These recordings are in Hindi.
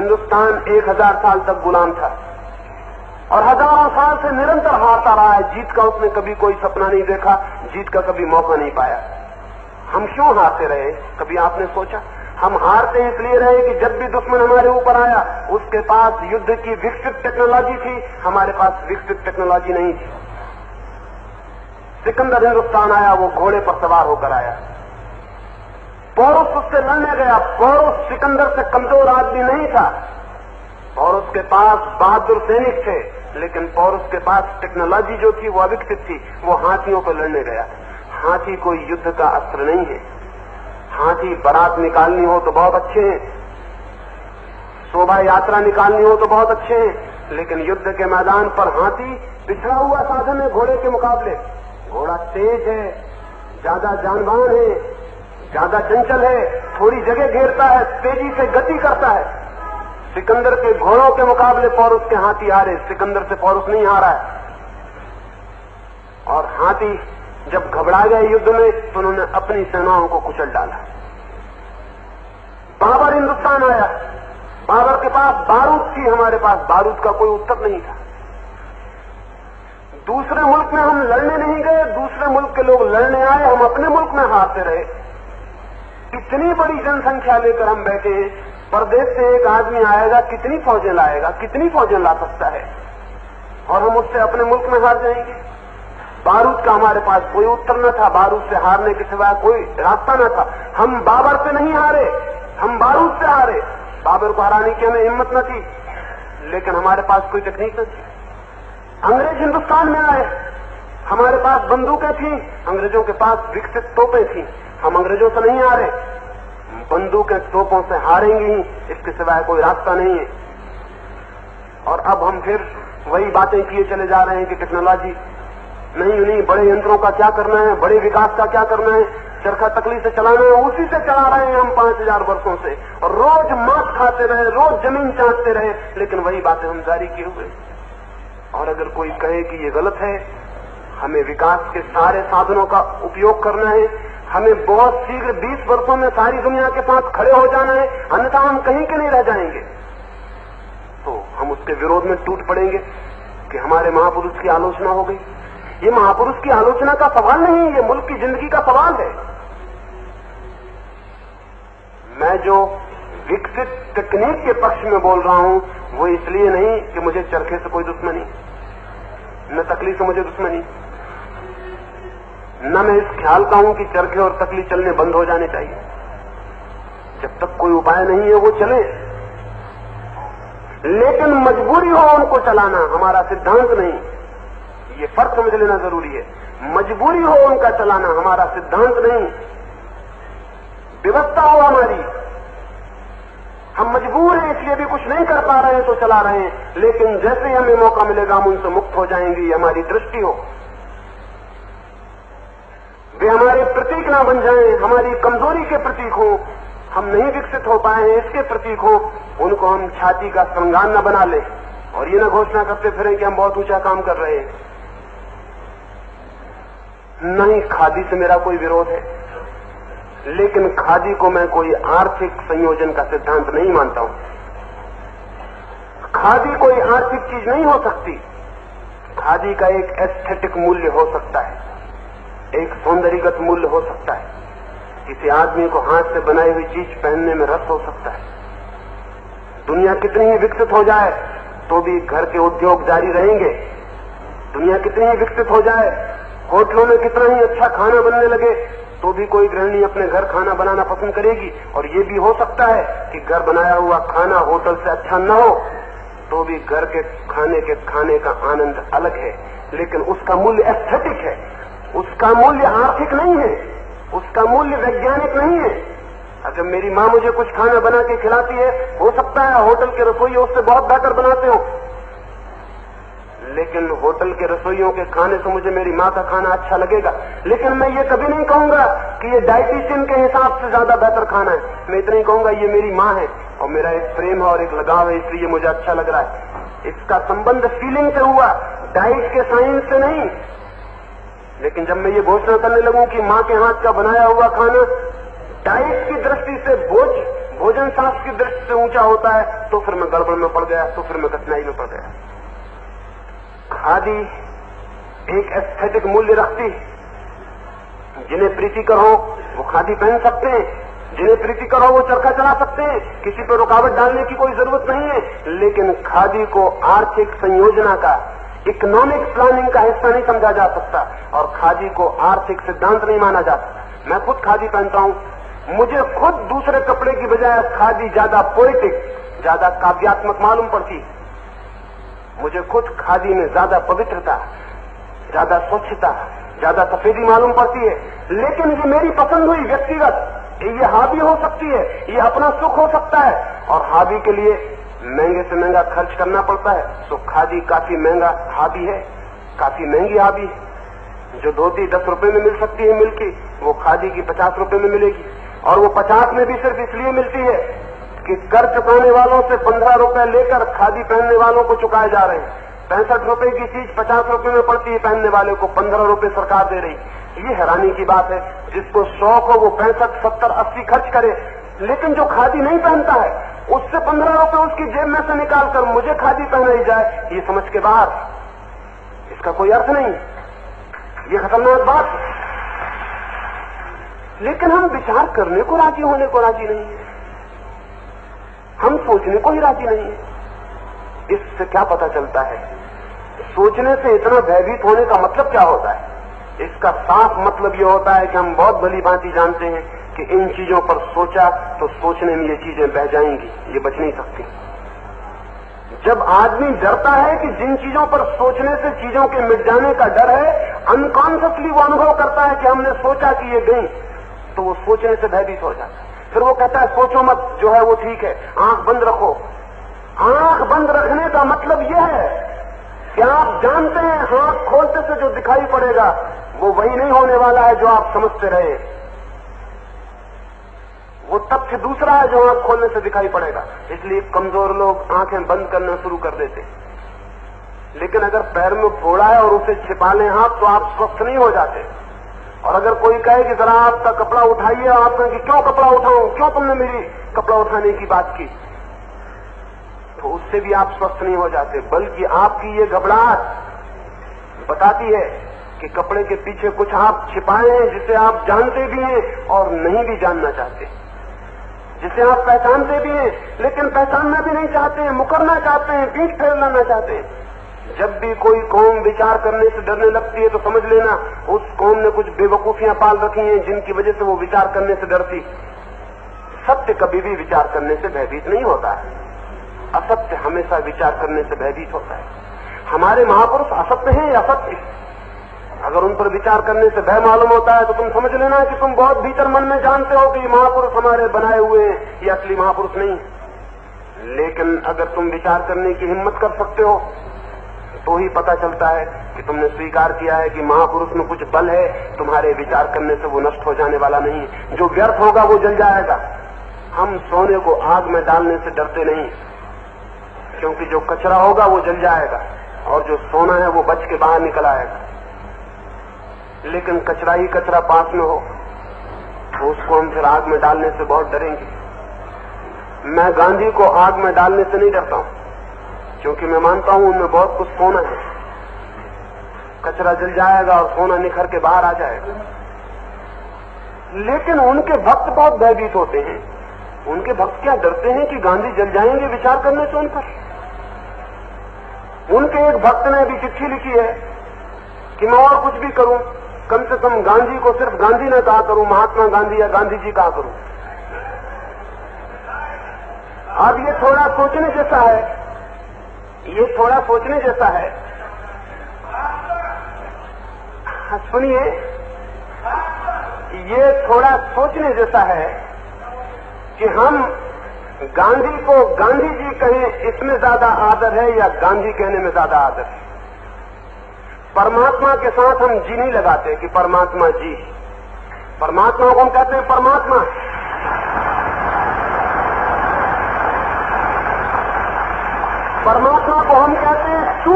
हिंदुस्तान 1000 साल तक गुलाम था और हजारों साल से निरंतर हारता रहा है। जीत का उसने कभी कोई सपना नहीं देखा, जीत का कभी मौका नहीं पाया। हम क्यों हारते रहे? कभी आपने सोचा? हम हारते इसलिए रहे कि जब भी दुश्मन हमारे ऊपर आया उसके पास युद्ध की विकसित टेक्नोलॉजी थी, हमारे पास विकसित टेक्नोलॉजी नहीं थी। सिकंदर हिंदुस्तान आया, वो घोड़े पर सवार होकर आया। पोरुस उससे लड़ने गया। पोरुस सिकंदर से कमजोर आदमी नहीं था। पोरुस के पास बहादुर सैनिक थे, लेकिन पोरुस के पास टेक्नोलॉजी जो थी वो अविकसित थी। वो हाथियों पर लड़ने गया। हाथी कोई युद्ध का अस्त्र नहीं है। हाथी बारात निकालनी हो तो बहुत अच्छे हैं, शोभा यात्रा निकालनी हो तो बहुत अच्छे हैं, लेकिन युद्ध के मैदान पर हाथी पिछड़ा हुआ साधन है घोड़े के मुकाबले। घोड़ा तेज है, ज्यादा जानवान है, ज्यादा चंचल है, थोड़ी जगह घेरता है, तेजी से गति करता है। सिकंदर के घोड़ों के मुकाबले पोरुस के हाथी हारे। सिकंदर से पोरुस नहीं हारा है। और हाथी जब घबरा गए युद्ध में तो उन्होंने अपनी सेनाओं को कुचल डाला। बाबर हिंदुस्तान आया। बाबर के पास बारूद थी, हमारे पास बारूद का कोई उत्तर नहीं था। दूसरे मुल्क में हम लड़ने नहीं गए, दूसरे मुल्क के लोग लड़ने आए, हम अपने मुल्क में हारते रहे। इतनी बड़ी जनसंख्या लेकर हम बैठे हैं, परदेश से एक आदमी आएगा, कितनी फौजें लाएगा, कितनी फौजें ला सकता है, और हम उससे अपने मुल्क में हार जाएंगे। बारूद का हमारे पास कोई उत्तर न था, बारूद से हारने के सिवाय कोई रास्ता न था। हम बाबर से नहीं हारे, हम बारूद से हारे। बाबर को हराने की हमें हिम्मत न थी, लेकिन हमारे पास कोई टेक्निक न थी। अंग्रेज हिंदुस्तान में आए, हमारे पास बंदूकें थी, अंग्रेजों के पास विकसित तोपें थी। हम अंग्रेजों से नहीं हारे, बंदूकें तोपों से हारेंगे ही, इसके सिवाय कोई रास्ता नहीं है। और अब हम फिर वही बातें किए चले जा रहे हैं कि टेक्नोलॉजी नहीं, बड़े यंत्रों का क्या करना है, बड़े विकास का क्या करना है, चरखा तकली से चलाना है, उसी से चला रहे हैं हम 5000 वर्षों से। और रोज मांस खाते रहे, रोज जमीन चाटते रहे, लेकिन वही बातें हम जारी किए हुए। और अगर कोई कहे कि ये गलत है, हमें विकास के सारे साधनों का उपयोग करना है, हमें बहुत शीघ्र 20 वर्षों में सारी दुनिया के साथ खड़े हो जाना है, अन्यथा हम कहीं के नहीं रह जाएंगे, तो हम उसके विरोध में टूट पड़ेंगे कि हमारे महापुरुष की आलोचना हो गई। ये महापुरुष की आलोचना का सवाल नहीं, ये मुल्क की जिंदगी का सवाल है। मैं जो विकसित तकनीक के पक्ष में बोल रहा हूं वो इसलिए नहीं कि मुझे चरखे से कोई दुश्मनी, न तकली से मुझे दुश्मनी, न मैं इस ख्याल का हूं कि चरखे और तकली चलने बंद हो जाने चाहिए। जब तक कोई उपाय नहीं है वो चले, लेकिन मजबूरी हो उनको चलाना हमारा सिद्धांत नहीं। ये फर्क समझ लेना जरूरी है। मजबूरी हो उनका चलाना हमारा सिद्धांत नहीं, व्यवस्था हो हमारी। हम मजबूर हैं, इसलिए भी कुछ नहीं कर पा रहे हैं तो चला रहे हैं, लेकिन जैसे ही हमें मौका मिलेगा हम उनसे मुक्त हो जाएंगे। ये हमारी दृष्टि हो, वे हमारे प्रतीक ना बन जाएं, हमारी कमजोरी के प्रतीक हो, हम नहीं विकसित हो पाए हैं इसके प्रतीक हो, उनको हम छाती का श्रृंगार न बना लें और ये न घोषणा करते फिरें कि हम बहुत ऊंचा काम कर रहे हैं। नहीं, खादी से मेरा कोई विरोध है, लेकिन खादी को मैं कोई आर्थिक संयोजन का सिद्धांत नहीं मानता हूं। खादी कोई आर्थिक चीज नहीं हो सकती। खादी का एक एस्थेटिक मूल्य हो सकता है, एक सौंदर्यगत मूल्य हो सकता है। किसी आदमी को हाथ से बनाई हुई चीज पहनने में रस हो सकता है। दुनिया कितनी ही विकसित हो जाए तो भी घर के उद्योग जारी रहेंगे। दुनिया कितनी ही विकसित हो जाए, होटलों में कितना ही अच्छा खाना बनने लगे तो भी कोई गृहिणी अपने घर खाना बनाना पसंद करेगी। और ये भी हो सकता है कि घर बनाया हुआ खाना होटल से अच्छा न हो तो भी घर के खाने का आनंद अलग है, लेकिन उसका मूल्य एस्थेटिक है, उसका मूल्य आर्थिक नहीं है, उसका मूल्य वैज्ञानिक नहीं है। अगर मेरी माँ मुझे कुछ खाना बना के खिलाती है, हो सकता है होटल के रसोइयों उससे बहुत बेहतर बनाते हो, लेकिन होटल के रसोइयों के खाने से मुझे मेरी माँ का खाना अच्छा लगेगा। लेकिन मैं ये कभी नहीं कहूंगा कि ये डाइटिशियन के हिसाब से ज्यादा बेहतर खाना है। मैं इतना ही कहूंगा ये मेरी माँ है और मेरा एक प्रेम है और एक लगाव है, इसलिए मुझे अच्छा लग रहा है। इसका संबंध फीलिंग से हुआ, डाइट के साइंस से नहीं। लेकिन जब मैं ये घोषणा करने लगूं कि माँ के हाथ का बनाया हुआ खाना डाइट की दृष्टि से बोझ भोजन शास्त्र की दृष्टि से ऊंचा होता है तो फिर मैं गड़बड़ में पड़ गया, तो फिर मैं कठिनाई में पड़ गया। खादी एक एस्थेटिक मूल्य रखती है। जिन्हें प्रीतिकर हो वो खादी पहन सकते हैं, जिन्हें प्रीतिकर हो वो चरखा चला सकते हैं, किसी पर रुकावट डालने की कोई जरूरत नहीं है। लेकिन खादी को आर्थिक संयोजना का, इकोनॉमिक प्लानिंग का हिस्सा नहीं समझा जा सकता और खादी को आर्थिक सिद्धांत नहीं माना जा सकता। मैं खुद खादी पहनता हूं, मुझे खुद दूसरे कपड़े की बजाय खादी ज्यादा पोएटिक, ज्यादा काव्यात्मक मालूम पड़ती। मुझे खुद खादी में ज्यादा पवित्रता, ज्यादा स्वच्छता, ज्यादा सफेदी मालूम पड़ती है। लेकिन ये मेरी पसंद हुई व्यक्तिगत, ये हॉबी हो सकती है, ये अपना सुख हो सकता है और हॉबी के लिए महंगे से महंगा खर्च करना पड़ता है। तो खादी काफी महंगा हॉबी है, काफी महंगी हॉबी है। जो धोती 10 रुपए में मिल सकती है मिल की, वो खादी की 50 रुपए में मिलेगी और वो 50 में भी सिर्फ इसलिए मिलती है कि कर चुकाने वालों से 15 रुपए लेकर खादी पहनने वालों को चुकाए जा रहे हैं। 65 रुपए की चीज 50 रुपए में पड़ती है, पहनने वाले को 15 रुपए सरकार दे रही। ये हैरानी की बात है। जिसको शौक हो वो 65, 70, 80 खर्च करे, लेकिन जो खादी नहीं पहनता है उससे 15 रुपए उसकी जेब में से निकालकर मुझे खादी पहनाई जाए, ये समझ के बाहर, इसका कोई अर्थ नहीं। ये खतरनाक बात है। लेकिन हम विचार करने को राजी होने को राजी नहीं है, हम सोचने को ही राजी नहीं है। इससे क्या पता चलता है? सोचने से इतना भयभीत होने का मतलब क्या होता है? इसका साफ मतलब यह होता है कि हम बहुत भली भांति जानते हैं कि इन चीजों पर सोचा तो सोचने में ये चीजें बह जाएंगी, ये बच नहीं सकती। जब आदमी डरता है कि जिन चीजों पर सोचने से चीजों के मिट जाने का डर है, अनकॉन्शियसली वो अनुभव करता है कि हमने सोचा कि ये गई, तो वो सोचने से भयभीत हो जाता है। फिर वो कहता है सोचो मत, जो है वो ठीक है, आंख बंद रखो। आंख बंद रखने का मतलब यह है कि आप जानते हैं आंख खोलते से जो दिखाई पड़ेगा वो वही नहीं होने वाला है जो आप समझते रहे। वो तथ्य दूसरा है जो आंख खोलने से दिखाई पड़ेगा। इसलिए कमजोर लोग आंखें बंद करना शुरू कर देते। लेकिन अगर पैर में फोड़ा है और उसे छिपा लें हाथ, तो आप स्वस्थ नहीं हो जाते। और अगर कोई कहे कि जरा आपका कपड़ा उठाइए, आप कहें कि क्यों कपड़ा उठाऊं, क्यों तुमने मेरी कपड़ा उठाने की बात की, तो उससे भी आप स्वस्थ नहीं हो जाते। बल्कि आपकी ये घबराहट बताती है कि कपड़े के पीछे कुछ आप छिपाए हैं जिसे आप जानते भी हैं और नहीं भी जानना चाहते, जिसे आप पहचानते भी हैं लेकिन पहचानना भी नहीं चाहते हैं, मुकरना चाहते हैं, पीठ फेर लाना चाहते हैं। जब भी कोई कौम विचार करने से डरने लगती है तो समझ लेना उस कौम ने कुछ बेवकूफियां पाल रखी हैं जिनकी वजह से वो विचार करने से डरती। सत्य कभी भी विचार करने से भयभीत नहीं होता है, असत्य हमेशा विचार करने से भयभीत होता है। हमारे महापुरुष असत्य हैं या सत्य? अगर उन पर विचार करने से भय मालूम होता है तो तुम समझ लेना कि तुम बहुत भीतर मन में जानते हो कि महापुरुष हमारे बनाए हुए हैं, ये असली महापुरुष नहीं है। लेकिन अगर तुम विचार करने की हिम्मत कर सकते हो तो ही पता चलता है कि तुमने स्वीकार किया है कि महापुरुष में कुछ बल है। तुम्हारे विचार करने से वो नष्ट हो जाने वाला नहीं, जो व्यर्थ होगा वो जल जाएगा। हम सोने को आग में डालने से डरते नहीं, क्योंकि जो कचरा होगा वो जल जाएगा और जो सोना है वो बच के बाहर निकल आएगा। लेकिन कचरा ही कचरा पास में हो तो उसको हम फिर आग में डालने से बहुत डरेंगे। मैं गांधी को आग में डालने से नहीं डरता हूं, क्योंकि मैं मानता हूं उनमें बहुत कुछ सोना है। कचरा जल जाएगा और सोना निखर के बाहर आ जाएगा। लेकिन उनके भक्त बहुत भयभीत होते हैं। उनके भक्त क्या डरते हैं कि गांधी जल जाएंगे विचार करने से उन पर? उनके एक भक्त ने भी चिट्ठी लिखी है कि मैं और कुछ भी करूं, कम से कम गांधी को सिर्फ गांधी न कहा करूं, महात्मा गांधी या गांधी जी कहा करूं। अब ये थोड़ा सोचने जैसा है, ये थोड़ा सोचने जैसा है। सुनिए, ये थोड़ा सोचने जैसा है कि हम गांधी को गांधी जी कहें इसमें ज्यादा आदर है या गांधी कहने में ज्यादा आदर है। परमात्मा के साथ हम जी नहीं लगाते कि परमात्मा जी। परमात्मा को हम कहते हैं परमात्मा। परमात्मा को हम कहते हैं तू।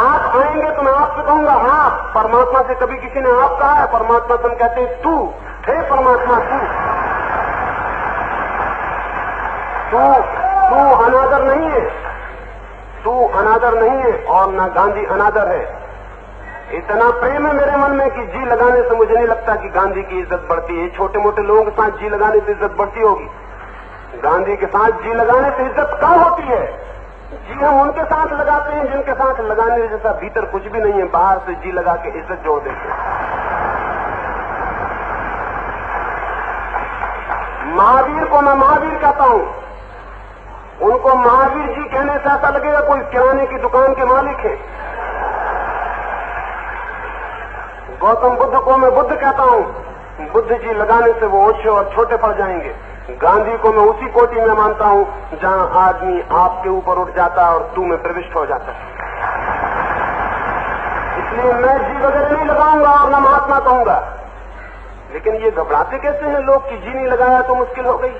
आप आएंगे तो मैं आपसे कहूंगा आप। परमात्मा से कभी किसी ने आप कहा है? परमात्मा से हम कहते हैं तू। हे परमात्मा तू। तू अनादर नहीं है, तू अनादर नहीं है और ना गांधी अनादर है। इतना प्रेम है मेरे मन में कि जी लगाने से मुझे नहीं लगता कि गांधी की इज्जत बढ़ती है। छोटे मोटे लोगों के साथ जी लगाने से इज्जत बढ़ती होगी, गांधी के साथ जी लगाने से इज्जत कम होती है। जी हम उनके साथ लगाते हैं जिनके साथ लगाने जैसा भीतर कुछ भी नहीं है, बाहर से जी लगा के इज्जत जोड़ देते हैं। महावीर को मैं महावीर कहता हूं, उनको महावीर जी कहने से ऐसा लगेगा कोई किराने की दुकान के मालिक है। गौतम बुद्ध को मैं बुद्ध कहता हूं, बुद्ध जी लगाने से वो ओछे और छोटे पड़ जाएंगे। गांधी को मैं उसी कोटि में मानता हूं जहां आदमी आपके ऊपर उठ जाता है और तू में प्रविष्ट हो जाता है। इसलिए मैं जी वगैरह नहीं लगाऊंगा और न महात्मा कहूंगा। लेकिन ये घबराते कैसे हैं लोग कि जी नहीं लगाया तो मुश्किल हो गई।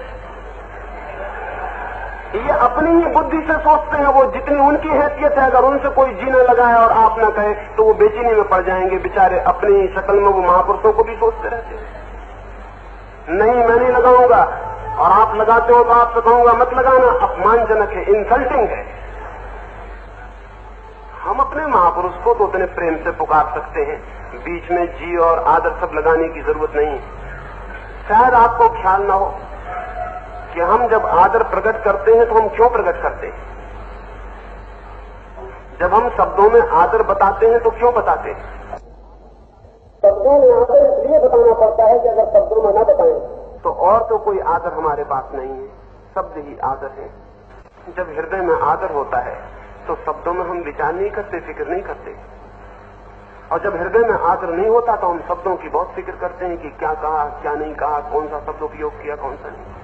ये अपनी ही बुद्धि से सोचते हैं, वो जितनी उनकी हैसियत है, अगर उनसे कोई जी न लगाए और आप न कहे तो वो बेचैनी में पड़ जाएंगे बेचारे। अपनी ही शक्ल में वो महापुरुषों को भी सोचते रहते हैं, नहीं मैं नहीं लगाऊंगा, और आप लगाते हो तो आपसे कहूंगा मत लगाना, अपमानजनक है, इंसल्टिंग है। हम अपने महापुरुष को तो उतने प्रेम से पुकार सकते हैं, बीच में जी और आदर सब लगाने की जरूरत नहीं। शायद आपको ख्याल ना हो कि हम जब आदर प्रकट करते हैं तो हम क्यों प्रकट करते हैं। जब हम शब्दों में आदर बताते हैं तो क्यों बताते हैं। शब्दों में आदर इसलिए बताना पड़ता है कि अगर शब्दों में न बताएं तो और तो कोई आदर हमारे पास नहीं है, शब्द ही आदर है। जब हृदय में आदर होता है तो शब्दों में हम विचार नहीं करते, फिक्र नहीं करते, और जब हृदय में आदर नहीं होता तो हम शब्दों की बहुत फिक्र करते हैं कि क्या कहा क्या नहीं कहा, कौन सा शब्द उपयोग किया कौन सा नहीं।